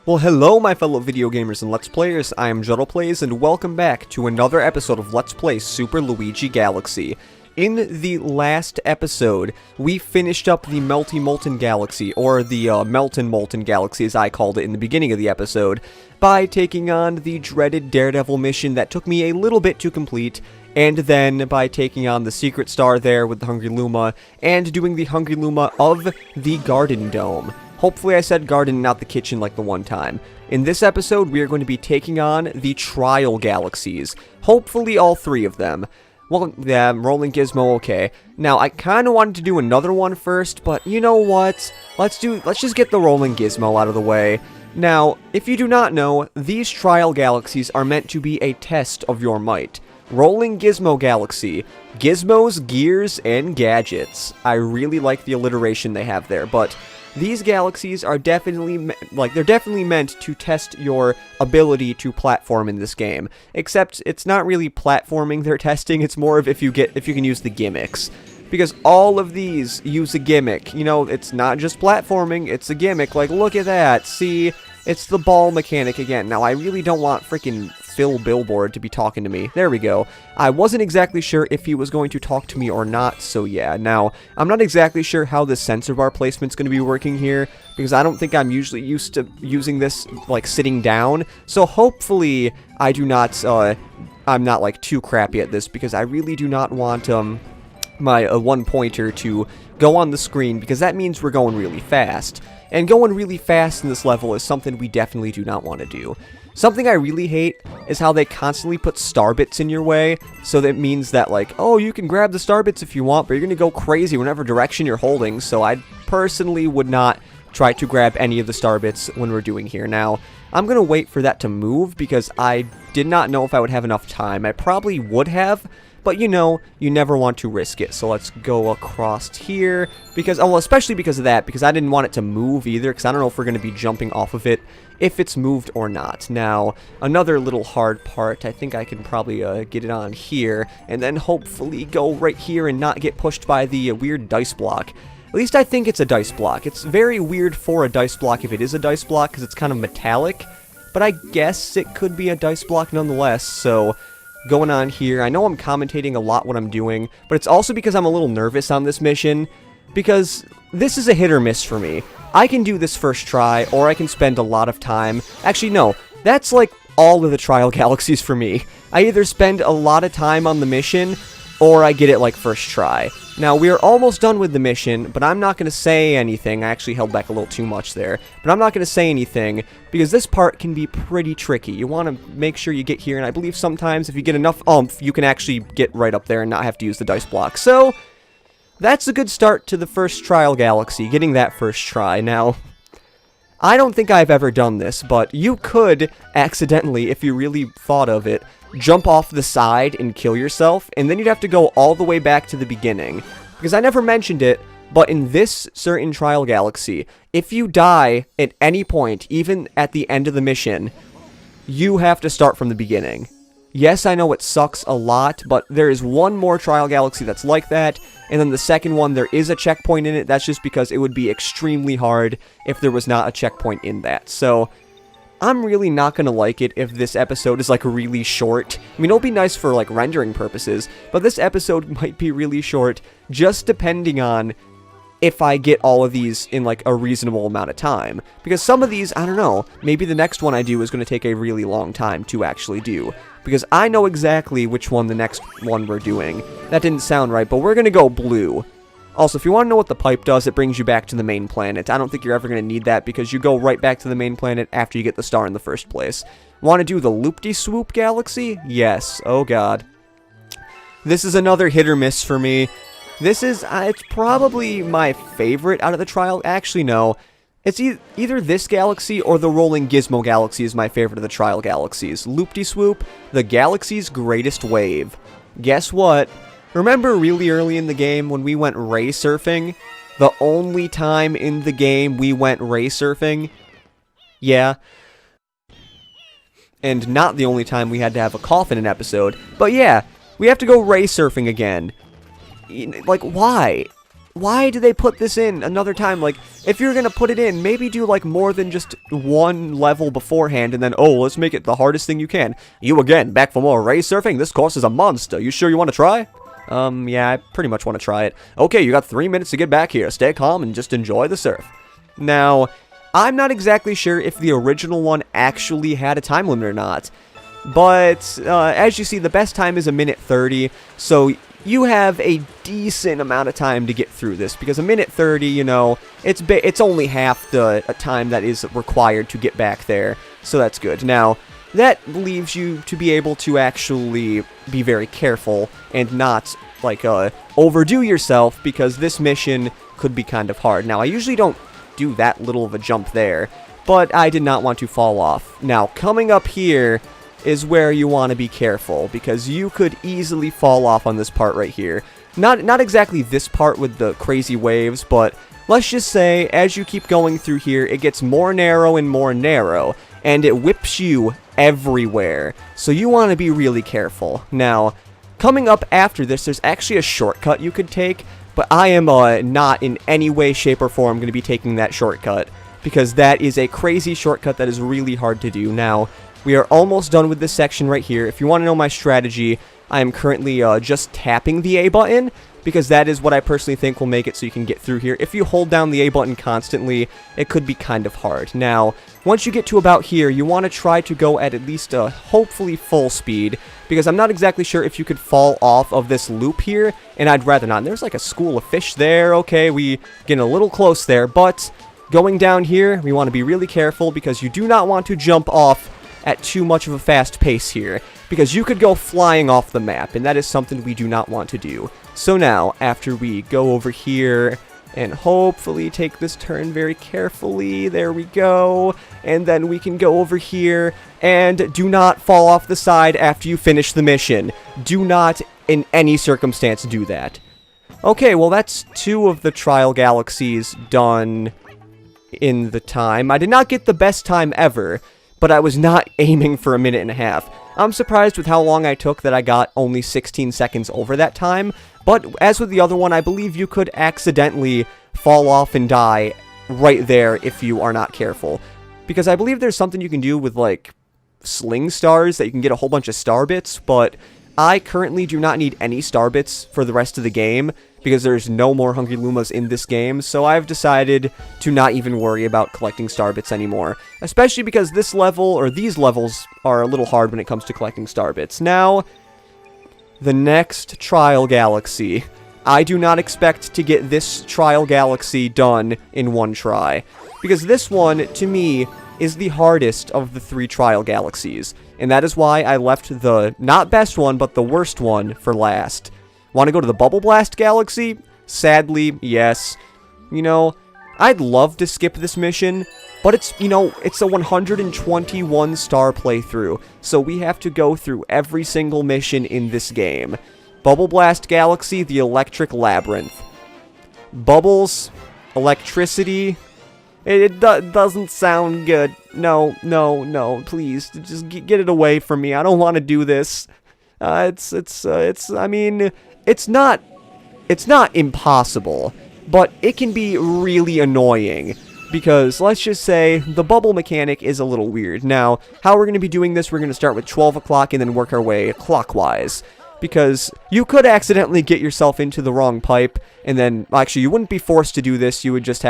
Well, hello my fellow video gamers and Let's Players, I am JuddlePlays, and welcome back to another episode of Let's Play Super Luigi Galaxy. In the last episode, we finished up the Melty Molten Galaxy, or the Melton Molten Galaxy as I called it in the beginning of the episode, by taking on the dreaded Daredevil mission that took me a little bit to complete, and then by taking on the Secret Star there with the Hungry Luma, and doing the Hungry Luma of the Garden Dome. Hopefully I said garden, not the kitchen like the one time. In this episode, we are going to be taking on the Trial Galaxies. Hopefully all three of them. Well, yeah, Rolling Gizmo, okay. Now, I kind of wanted to do another one first, but you know what? Let's just get the Rolling Gizmo out of the way. Now, if you do not know, these Trial Galaxies are meant to be a test of your might. Rolling Gizmo Galaxy. Gizmos, gears, and gadgets. I really like the alliteration they have there, but these galaxies are definitely, they're definitely meant to test your ability to platform in this game. Except, it's not really platforming they're testing, it's more of if you can use the gimmicks. Because all of these use a gimmick. You know, it's not just platforming, it's a gimmick. Like, look at that, see? It's the ball mechanic again. Now, I really don't want freaking Phil Billboard to be talking to me. There we go. I wasn't exactly sure if he was going to talk to me or not, so yeah. Now, I'm not exactly sure how the sensor bar placement's going to be working here, because I don't think I'm usually used to using this, like, sitting down. So hopefully, I'm not, like, too crappy at this, because I really do not want, my one pointer to go on the screen, because that means we're going really fast. And going really fast in this level is something we definitely do not want to do. Something I really hate is how they constantly put star bits in your way, so that means that, like, oh, you can grab the star bits if you want, but you're going to go crazy whenever direction you're holding, so I personally would not try to grab any of the star bits when we're doing here. Now, I'm going to wait for that to move, because I did not know if I would have enough time. I probably would have, but you know, you never want to risk it. So let's go across here, because, oh, well, especially because of that, because I didn't want it to move either, because I don't know if we're going to be jumping off of it, if it's moved or not. Now, another little hard part, I think I can probably get it on here, and then hopefully go right here and not get pushed by the weird dice block. At least I think it's a dice block. It's very weird for a dice block if it is a dice block, because it's kind of metallic, but I guess it could be a dice block nonetheless, so going on here. I know I'm commentating a lot what I'm doing, but it's also because I'm a little nervous on this mission, because this is a hit or miss for me. I can do this first try, or I can spend a lot of time. Actually, no, that's like all of the Trial Galaxies for me. I either spend a lot of time on the mission, or I get it like first try. Now, we are almost done with the mission, but I'm not going to say anything. I actually held back a little too much there. But I'm not going to say anything, because this part can be pretty tricky. You want to make sure you get here, and I believe sometimes if you get enough oomph, you can actually get right up there and not have to use the dice block. So, that's a good start to the first Trial Galaxy, getting that first try. Now, I don't think I've ever done this, but you could accidentally, if you really thought of it, jump off the side and kill yourself, and then you'd have to go all the way back to the beginning. Because I never mentioned it, but in this certain Trial Galaxy, if you die at any point, even at the end of the mission, you have to start from the beginning. Yes, I know it sucks a lot, but there is one more Trial Galaxy that's like that, and then the second one, there is a checkpoint in it. That's just because it would be extremely hard if there was not a checkpoint in that. So, I'm really not going to like it if this episode is, like, really short. I mean, it'll be nice for, like, rendering purposes, but this episode might be really short, just depending on if I get all of these in, like, a reasonable amount of time. Because some of these, I don't know, maybe the next one I do is going to take a really long time to actually do. Because I know exactly which one the next one we're doing. That didn't sound right, but we're going to go blue. Also, if you want to know what the pipe does, it brings you back to the main planet. I don't think you're ever going to need that, because you go right back to the main planet after you get the star in the first place. Want to do the Loop-de-Swoop Galaxy? Yes. Oh, God. This is another hit or miss for me. This is, it's probably my favorite out of the Trial. Actually, no. It's either this galaxy or the Rolling Gizmo Galaxy is my favorite of the Trial Galaxies. Loop-de-Swoop, the galaxy's greatest wave. Guess what? Remember really early in the game when we went ray surfing? The only time in the game we went ray surfing? Yeah. And not the only time we had to have a cough in an episode. But yeah, we have to go ray surfing again. Like, why? why do they put this in another time? Like, if you're gonna put it in, maybe do, like, more than just one level beforehand, and then, oh, let's make it the hardest thing you can. You again, back for more race surfing? This course is a monster. You sure you want to try? Yeah, I pretty much want to try it. Okay, you got 3 minutes to get back here. Stay calm and just enjoy the surf. Now, I'm not exactly sure if the original one actually had a time limit or not. But, as you see, the best time is 1:30, so you have a decent amount of time to get through this, because 1:30, you know, it's only half the time that is required to get back there, so that's good. Now, that leaves you to be able to actually be very careful and not, like, overdo yourself, because this mission could be kind of hard. Now, I usually don't do that little of a jump there, but I did not want to fall off. Now, coming up here is where you want to be careful, because you could easily fall off on this part right here. Not exactly this part with the crazy waves, but let's just say as you keep going through here, it gets more narrow and more narrow, and it whips you everywhere. So you want to be really careful. Now, coming up after this, there's actually a shortcut you could take, but I am not in any way, shape, or form going to be taking that shortcut, because that is a crazy shortcut that is really hard to do. Now, we are almost done with this section right here. If you want to know my strategy, I am currently just tapping the A button, because that is what I personally think will make it so you can get through here. If you hold down the A button constantly, it could be kind of hard. Now, once you get to about here, you want to try to go at least hopefully full speed, because I'm not exactly sure if you could fall off of this loop here, and I'd rather not. And there's like a school of fish there. Okay, we getting a little close there, but going down here, we want to be really careful, because you do not want to jump off at too much of a fast pace here, because you could go flying off the map, and that is something we do not want to do. So now, after we go over here and hopefully take this turn very carefully, there we go, and then we can go over here, and do not fall off the side after you finish the mission. Do not, in any circumstance, do that. Okay, well, that's 2 of the Trial Galaxies done in the time. I did not get the best time ever, but I was not aiming for 1.5 minutes. I'm surprised with how long I took that I got only 16 seconds over that time, but as with the other one, I believe you could accidentally fall off and die right there if you are not careful. Because I believe there's something you can do with, like, sling stars that you can get a whole bunch of star bits, but I currently do not need any star bits for the rest of the game, because there's no more Hungry Lumas in this game, so I've decided to not even worry about collecting star bits anymore. Especially because this level, or these levels, are a little hard when it comes to collecting star bits. Now, the next Trial Galaxy. I do not expect to get this Trial Galaxy done in one try, because this one, to me, is the hardest of the 3 Trial Galaxies, and that is why I left the not best one, but the worst one for last. Want to go to the Bubble Blast Galaxy? Sadly, yes. You know, I'd love to skip this mission, but it's, you know, it's a 121 star playthrough, so we have to go through every single mission in this game. Bubble Blast Galaxy, the Electric Labyrinth. Bubbles, electricity. It doesn't sound good. No, no, no, please, just get it away from me. I don't want to do this. I mean, it's not impossible, but it can be really annoying, because let's just say the bubble mechanic is a little weird. Now, how we're going to be doing this, we're going to start with 12 o'clock and then work our way clockwise, because you could accidentally get yourself into the wrong pipe, and then, actually, you wouldn't be forced to do this, you would just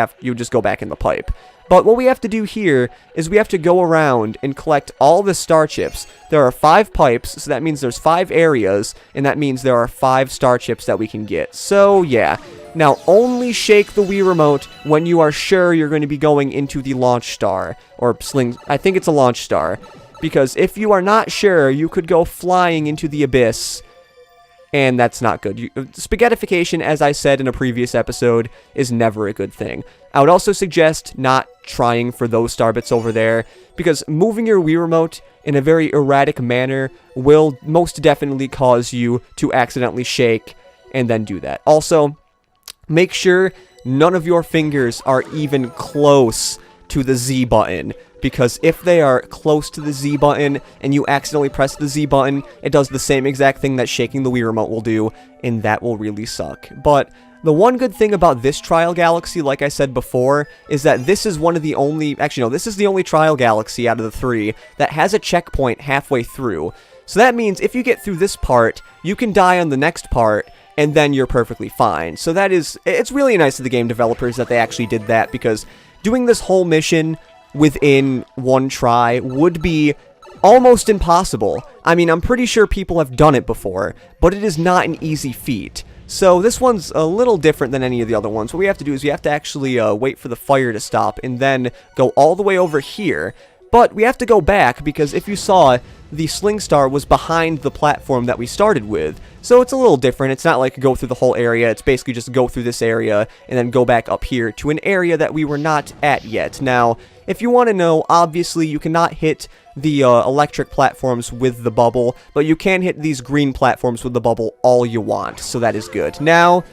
go back in the pipe. But what we have to do here is we have to go around and collect all the star chips. There are 5 pipes, so that means there's 5 areas, and that means there are 5 star chips that we can get. So, yeah. Now, only shake the Wii Remote when you are sure you're going to be going into the launch star, or sling, I think it's a launch star, because if you are not sure, you could go flying into the abyss, and that's not good. Spaghettification, as I said in a previous episode, is never a good thing. I would also suggest not trying for those star bits over there, because moving your Wii Remote in a very erratic manner will most definitely cause you to accidentally shake and then do that. Also, make sure none of your fingers are even close to the Z button, because if they are close to the Z button and you accidentally press the Z button, it does the same exact thing that shaking the Wii Remote will do, and that will really suck. But the one good thing about this Trial Galaxy, like I said before, is that this is one of the only, actually no, this is the only Trial Galaxy out of the 3 that has a checkpoint halfway through. So that means if you get through this part, you can die on the next part, and then you're perfectly fine. So that is, it's really nice of the game developers that they actually did that, because doing this whole mission within one try would be almost impossible. I mean, I'm pretty sure people have done it before, but it is not an easy feat. So this one's a little different than any of the other ones. What we have to do is we have to actually wait for the fire to stop and then go all the way over here. But we have to go back because if you saw, the Sling Star was behind the platform that we started with. So it's a little different. It's not like go through the whole area. It's basically just go through this area and then go back up here to an area that we were not at yet. Now, if you want to know, obviously you cannot hit the electric platforms with the bubble, but you can hit these green platforms with the bubble all you want, so that is good. Now,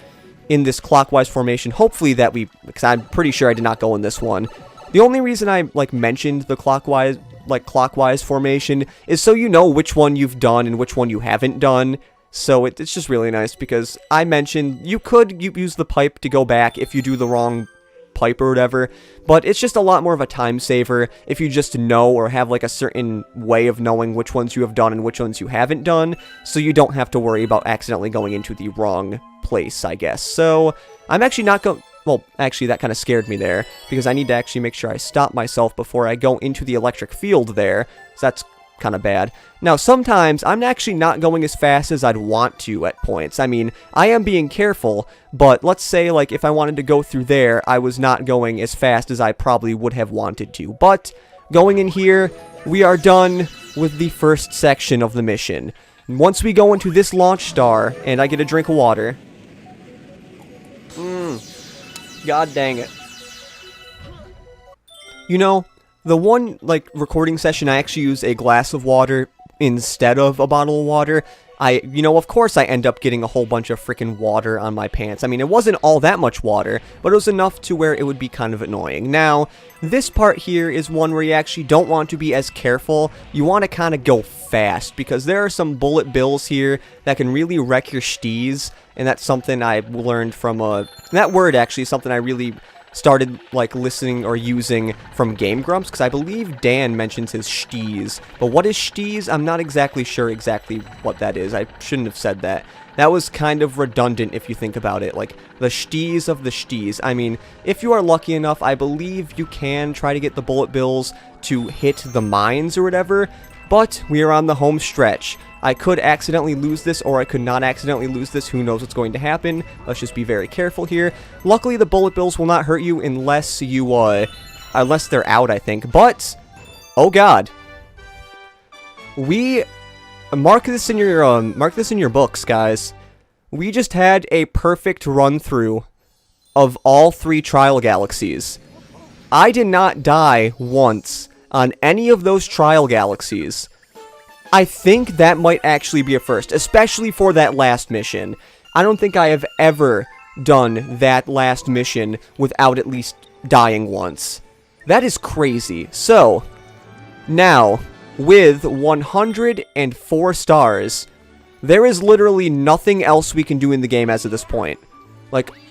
in this clockwise formation, hopefully that because I'm pretty sure I did not go in this one. The only reason I, mentioned the clockwise formation is so you know which one you've done and which one you haven't done. So it's just really nice because I mentioned you could use the pipe to go back if you do the wrong pipe or whatever, but it's just a lot more of a time saver if you just know or have a certain way of knowing which ones you have done and which ones you haven't done, so you don't have to worry about accidentally going into the wrong place, I guess. So I'm actually not going. Well, actually, that kind of scared me there, because I need to actually make sure I stop myself before I go into the electric field there, so that's kind of bad. Now, sometimes I'm actually not going as fast as I'd want to at points. I mean, I am being careful, but let's say, if I wanted to go through there, I was not going as fast as I probably would have wanted to. But, going in here, we are done with the first section of the mission. Once we go into this launch star, and I get a drink of water. God dang it. You know, the one, recording session, I actually use a glass of water instead of a bottle of water. Of course I end up getting a whole bunch of freaking water on my pants. I mean, it wasn't all that much water, but it was enough to where it would be kind of annoying. Now, this part here is one where you actually don't want to be as careful. You want to kind of go fast, because there are some bullet bills here that can really wreck your steez, and that's something I learned from, that word actually is something I really started, listening or using from Game Grumps, because I believe Dan mentions his steez. But what is steez? I'm not exactly sure exactly what that is. I shouldn't have said that. That was kind of redundant if you think about it, the steez of the steez. I mean, if you are lucky enough, I believe you can try to get the bullet bills to hit the mines or whatever, but we are on the home stretch. I could accidentally lose this, or I could not accidentally lose this. Who knows what's going to happen? Let's just be very careful here. Luckily, the bullet bills will not hurt you unless unless they're out, I think. But, oh god. Mark this in your books, guys. We just had a perfect run-through of all 3 Trial Galaxies. I did not die once on any of those Trial Galaxies. I think that might actually be a first, especially for that last mission. I don't think I have ever done that last mission without at least dying once. That is crazy. So, now, with 104 stars, there is literally nothing else we can do in the game as of this point.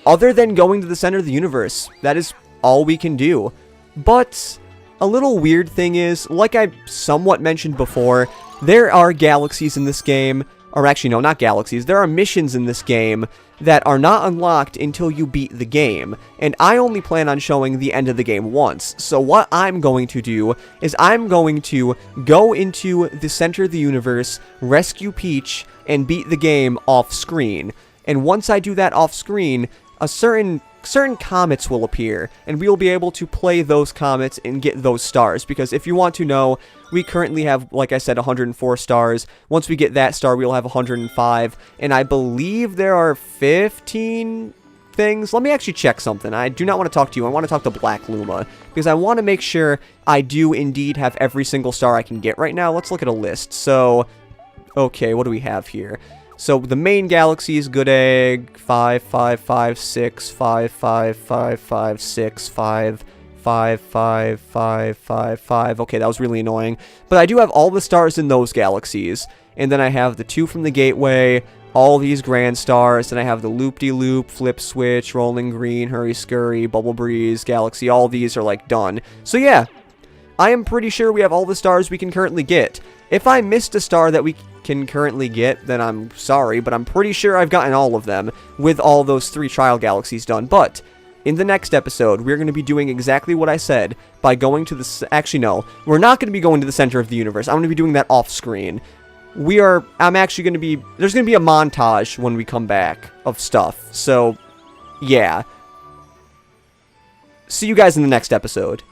Other than going to the center of the universe, that is all we can do. But a little weird thing is, like I somewhat mentioned before, there are galaxies in this game, or actually no, not galaxies, there are missions in this game that are not unlocked until you beat the game, and I only plan on showing the end of the game once. So what I'm going to do is I'm going to go into the center of the universe, rescue Peach, and beat the game off screen. And once I do that off screen, a certain comets will appear, and we will be able to play those comets and get those stars, because if you want to know, we currently have, like I said, 104 stars. Once we get that star, we'll have 105, and I believe there are 15 things. Let me actually check something. I do not want to talk to you. I want to talk to Black Luma, because I want to make sure I do indeed have every single star I can get right now. Let's look at a list. So, okay, what do we have here? So the main galaxies: Good Egg, 5, 5, 5, 6, 5, 5, 5, 5, 6, 5, 5, 5, 5, 5, 5. Okay, that was really annoying. But I do have all the stars in those galaxies. And then I have the 2 from the gateway, all these grand stars, and I have the loop-de-loop, flip switch, rolling green, hurry scurry, bubble breeze, galaxy. All these are like done. So yeah, I am pretty sure we have all the stars we can currently get. If I missed a star that we can currently get, then I'm sorry, but I'm pretty sure I've gotten all of them with all those 3 trial galaxies done. But in the next episode, we're going to be doing exactly what I said by going to the... Actually, no. We're not going to be going to the center of the universe. I'm going to be doing that off-screen. I'm actually going to be... There's going to be a montage when we come back of stuff. So, yeah. See you guys in the next episode.